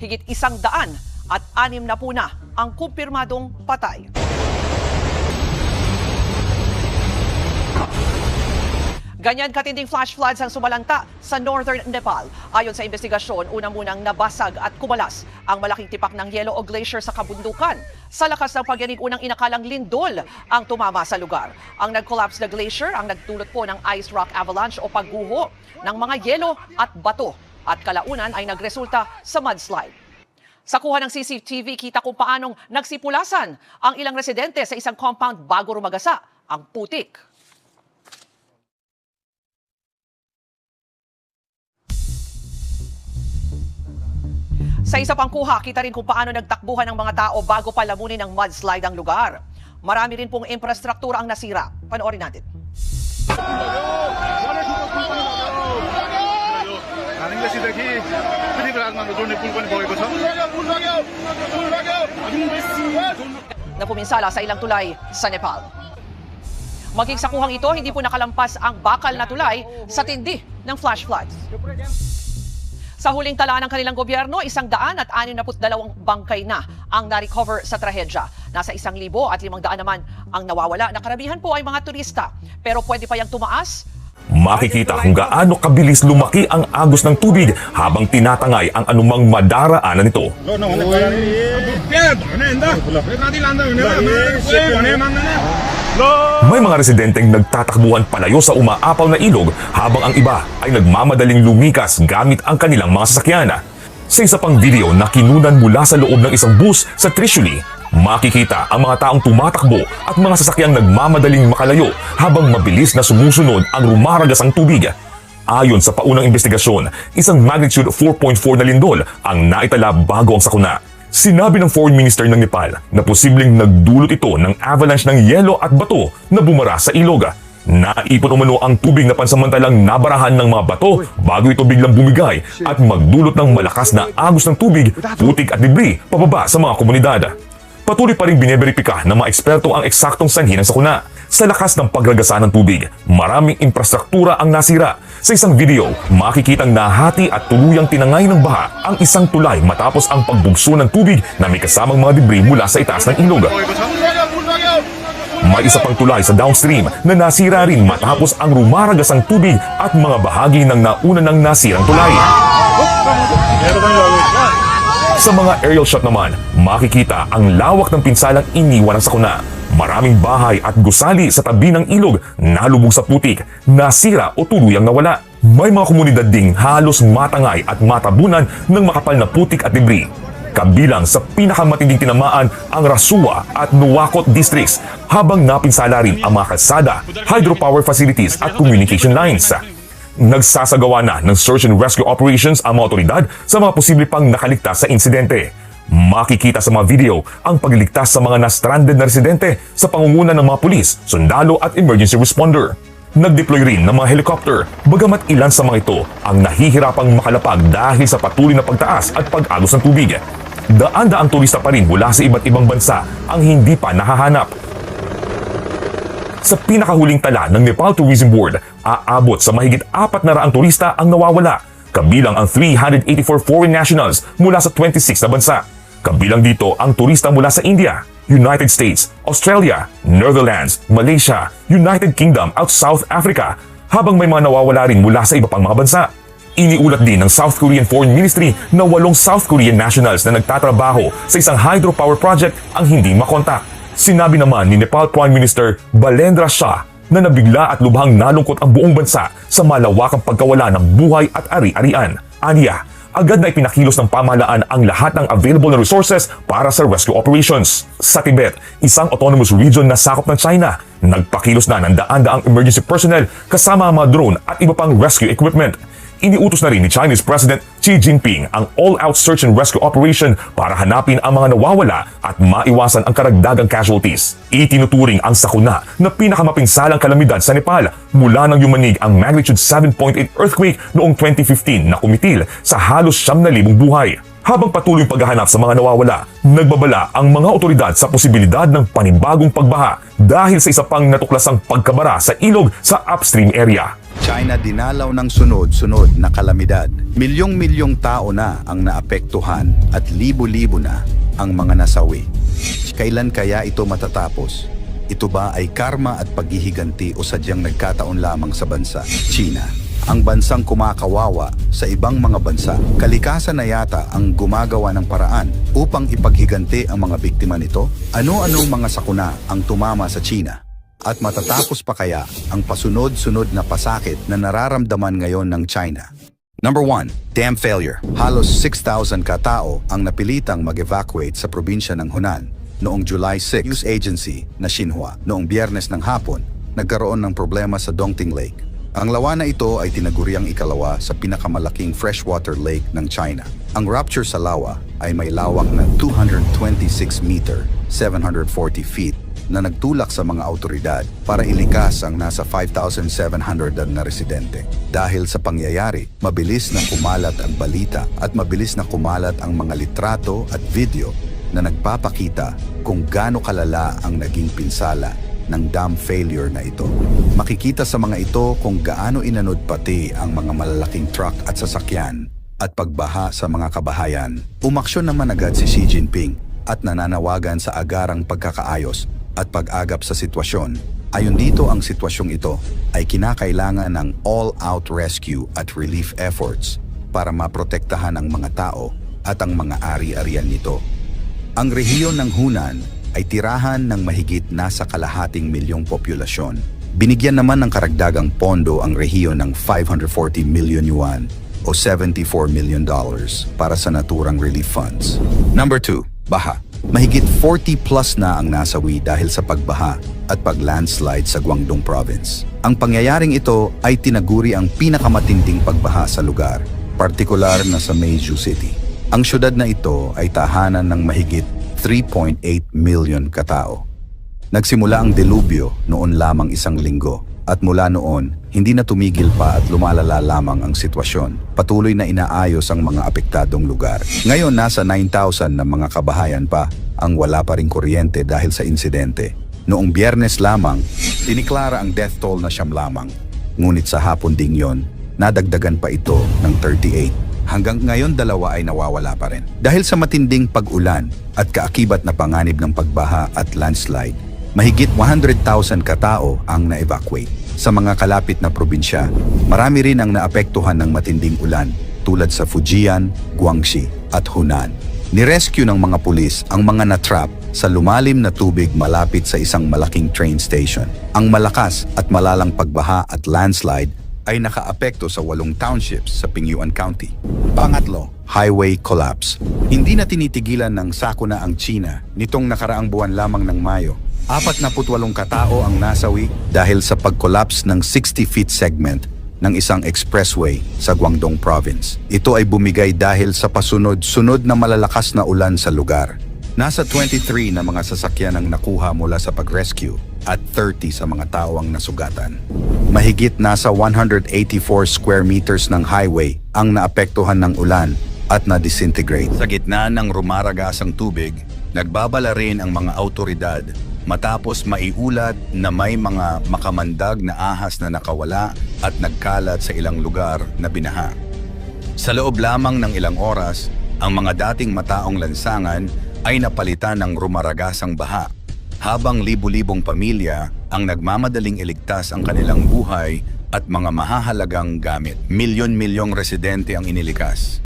higit 100 at 6 na po na ang kumpirmadong patay. Ganyan katinding flash floods ang sumalanta sa northern Nepal. Ayon sa investigasyon, una munang nabasag at kumalas ang malaking tipak ng yelo o glacier sa kabundukan. Sa lakas ng pagyanig, unang inakalang lindol ang tumama sa lugar. Ang nag-collapse na glacier ang nagdulot po ng ice rock avalanche o pagguho ng mga yelo at bato. At kalaunan ay nagresulta sa mudslide. Sa kuha ng CCTV, kita kung paanong nagsipulasan ang ilang residente sa isang compound bago rumagasa ang putik. Sa isa pang kuha, kita rin kung paano nagtakbuhan ng mga tao bago palamunin ng mudslide ang lugar. Marami rin pong infrastruktura ang nasira. Panoorin natin. Napuminsala sa ilang tulay sa Nepal. Maging sa kuhang ito, hindi po nakalampas ang bakal na tulay sa tindi ng flash floods. Sa huling tala ng kanilang gobyerno, 162 bangkay na ang na-recover sa trahedya. Nasa 1,500 naman ang nawawala na karamihan po ay mga turista. Pero pwede pa yang tumaas. Makikita kung gaano kabilis lumaki ang agos ng tubig habang tinatangay ang anumang madaraanan nito. May mga residenteng nagtatakbuhan palayo sa umaapaw na ilog habang ang iba ay nagmamadaling lumikas gamit ang kanilang mga sasakyan. Sa isa pang video na kinunan mula sa loob ng isang bus sa Trishuli, makikita ang mga taong tumatakbo at mga sasakyang nagmamadaling makalayo habang mabilis na sumusunod ang rumaragasang tubig. Ayon sa paunang investigasyon, isang magnitude 4.4 na lindol ang naitala bago ang sakuna. Sinabi ng Foreign Minister ng Nepal na posibleng nagdulot ito ng avalanche ng yelo at bato na bumara sa ilog. Naipon umano ang tubig na pansamantalang nabarahan ng mga bato bago ito biglang bumigay at magdulot ng malakas na agos ng tubig, putik at debris pababa sa mga komunidad. Patuloy pa rin bineberipika ng mga eksperto ang eksaktong sanhi ng sakuna. Sa lakas ng pagragasa ng tubig, maraming infrastruktura ang nasira. Sa isang video, makikitang nahati at tuluyang tinangay ng baha ang isang tulay matapos ang pagbugso ng tubig na may kasamang mga debris mula sa itaas ng ilog. May isa pang tulay sa downstream na nasira rin matapos ang rumaragasang tubig at mga bahagi ng nauna ng nasirang tulay. Sa mga aerial shot naman, makikita ang lawak ng pinsalang iniwan ng sakuna. Maraming bahay at gusali sa tabi ng ilog nalubog sa putik, nasira o tuluyang nawala. May mga komunidad ding halos matangay at matabunan ng makapal na putik at debris. Kabilang sa pinakamatinding tinamaan ang Rasuwa at Nuwakot districts, habang napinsala rin ang mga kalsada, hydropower facilities at communication lines. Nagsasagawa na ng search and rescue operations ang mga otoridad sa mga posible pang nakaligtas sa insidente. Makikita sa mga video ang pagliligtas sa mga na-stranded na residente sa pangunguna ng mga pulis, sundalo at emergency responder. Nag-deploy rin ng mga helicopter, bagamat ilan sa mga ito ang nahihirapang makalapag dahil sa patuloy na pagtaas at pag-agos ng tubig. Daan-daang turista pa rin mula sa iba't ibang bansa ang hindi pa nahahanap. Sa pinakahuling tala ng Nepal Tourism Board, aabot sa mahigit 400 turista ang nawawala, kabilang ang 384 foreign nationals mula sa 26 na bansa. Kabilang dito ang turista mula sa India, United States, Australia, Netherlands, Malaysia, United Kingdom at South Africa, habang may mga nawawala rin mula sa iba pang mga bansa. Iniulat din ng South Korean Foreign Ministry na 8 South Korean nationals na nagtatrabaho sa isang hydropower project ang hindi makontak. Sinabi naman ni Nepal Prime Minister Balendra Shah na nabigla at lubhang nalungkot ang buong bansa sa malawakang pagkawala ng buhay at ari-arian. Aniya, agad na ipinakilos ng pamahalaan ang lahat ng available na resources para sa rescue operations. Sa Tibet, isang autonomous region na sakop ng China, nagpakilos na ng daan-daang emergency personnel kasama ang mga drone at iba pang rescue equipment. Iniutos na rin ni Chinese President Xi Jinping ang all-out search and rescue operation para hanapin ang mga nawawala at maiwasan ang karagdagang casualties. Itinuturing ang sakuna na pinakamapinsalang kalamidad sa Nepal mula nang yumanig ang magnitude 7.8 earthquake noong 2015 na kumitil sa halos 9,000 buhay. Habang patuloy paghahanap sa mga nawawala, nagbabala ang mga otoridad sa posibilidad ng panibagong pagbaha dahil sa isa pang natuklasang pagkabara sa ilog sa upstream area. China dinalaw ng sunod-sunod na kalamidad. Milyong-milyong tao na ang naapektuhan at libo-libo na ang mga nasawi. Kailan kaya ito matatapos? Ito ba ay karma at paghihiganti o sadyang nagkataon lamang sa bansa? China, ang bansang kumakawawa sa ibang mga bansa. Kalikasan na yata ang gumagawa ng paraan upang ipaghiganti ang mga biktima nito. Ano-anong mga sakuna ang tumama sa China? At matatapos pa kaya ang pasunod-sunod na pasakit na nararamdaman ngayon ng China? Number 1, dam failure. Halos 6,000 katao ang napilitang mag-evacuate sa probinsya ng Hunan noong July 6. News agency na Xinhua noong Biyernes ng hapon nagkaroon ng problema sa Dongting Lake. Ang lawa na ito ay tinaguriang ikalawa sa pinakamalaking freshwater lake ng China. Ang rupture sa lawa ay may lawak na 226 meter, 740 feet, na nagtulak sa mga autoridad para ilikas ang nasa 5,700 na residente. Dahil sa pangyayari, mabilis na kumalat ang balita at mabilis na kumalat ang mga litrato at video na nagpapakita kung gaano kalala ang naging pinsala ng dam failure na ito. Makikita sa mga ito kung gaano inanod pati ang mga malalaking truck at sasakyan at pagbaha sa mga kabahayan. Umaksyon naman agad si Xi Jinping at nananawagan sa agarang pagkakaayos at pag-agap sa sitwasyon. Ayon dito, ang sitwasyong ito ay kinakailangan ng all-out rescue at relief efforts para maprotektahan ang mga tao at ang mga ari-arian nito. Ang rehiyon ng Hunan ay tirahan ng mahigit nasa kalahating milyong populasyon. Binigyan naman ng karagdagang pondo ang rehiyon ng 540 million yuan o $74 million para sa naturang relief funds. Number 2, baha. Mahigit 40 plus na ang nasawi dahil sa pagbaha at pag-landslide sa Guangdong Province. Ang pangyayaring ito ay tinaguri ang pinakamatinding pagbaha sa lugar, partikular na sa Meizhou City. Ang syudad na ito ay tahanan ng mahigit 3.8 million katao. Nagsimula ang delubyo noon lamang isang linggo at mula noon, hindi na tumigil pa at lumalala lamang ang sitwasyon. Patuloy na inaayos ang mga apektadong lugar. Ngayon, nasa 9,000 na mga kabahayan pa ang wala pa ring kuryente dahil sa insidente. Noong Biyernes lamang, diniklara ang death toll na 9 lamang. Ngunit sa hapon ding yon, nadagdagan pa ito ng 38. Hanggang ngayon, 2 ay nawawala pa rin. Dahil sa matinding pag-ulan at kaakibat na panganib ng pagbaha at landslide, mahigit 100,000 katao ang na-evacuate. Sa mga kalapit na probinsya, marami rin ang naapektuhan ng matinding ulan tulad sa Fujian, Guangxi at Hunan. Nirescue ng mga pulis ang mga na-trap sa lumalim na tubig malapit sa isang malaking train station. Ang malakas at malalang pagbaha at landslide ay nakaapekto sa 8 townships sa Pingyuan County. Pangatlo, highway collapse. Hindi na tinitigilan ng sakuna ang China nitong nakaraang buwan lamang ng Mayo. 48 katao ang nasawi dahil sa pag-collapse ng 60-feet segment ng isang expressway sa Guangdong Province. Ito ay bumigay dahil sa pasunod-sunod na malalakas na ulan sa lugar. Nasa 23 na mga sasakyan ang nakuha mula sa pag-rescue at 30 sa mga tao ang nasugatan. Mahigit nasa 184 square meters ng highway ang naapektuhan ng ulan at na-disintegrate. Sa gitna ng rumaragasang tubig, nagbabala rin ang mga autoridad matapos maiulat na may mga makamandag na ahas na nakawala at nagkalat sa ilang lugar na binaha. Sa loob lamang ng ilang oras, ang mga dating mataong lansangan ay napalitan ng rumaragasang baha, habang libu-libong pamilya ang nagmamadaling iligtas ang kanilang buhay at mga mahahalagang gamit. Milyon-milyong residente ang inilikas.